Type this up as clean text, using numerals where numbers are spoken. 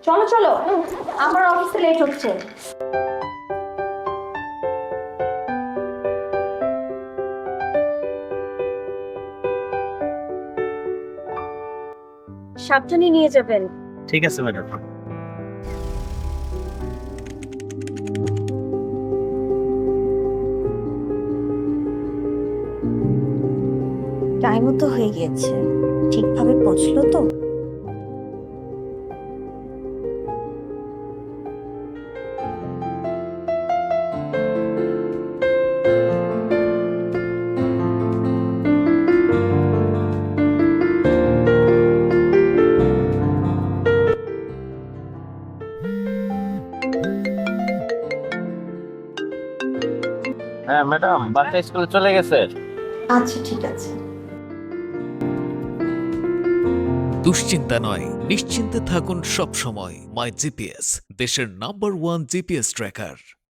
চলো চলো, আমার অফিসে লেট হচ্ছে। সাবধানে নিয়ে যাবেন। ঠিক আছে ম্যাডাম। টাইমও তো হয়ে গিয়েছে, ঠিকভাবে পৌঁছলো তো? হ্যাঁ ম্যাডাম, বাচ্চা স্কুলে চলে গেছে। আচ্ছা ঠিক আছে। দুশ্চিন্তা নয়, নিশ্চিন্তে থাকুন সব সময়। মাই জিপিএস, দেশের নাম্বার 1 জিপিএস ট্র্যাকার।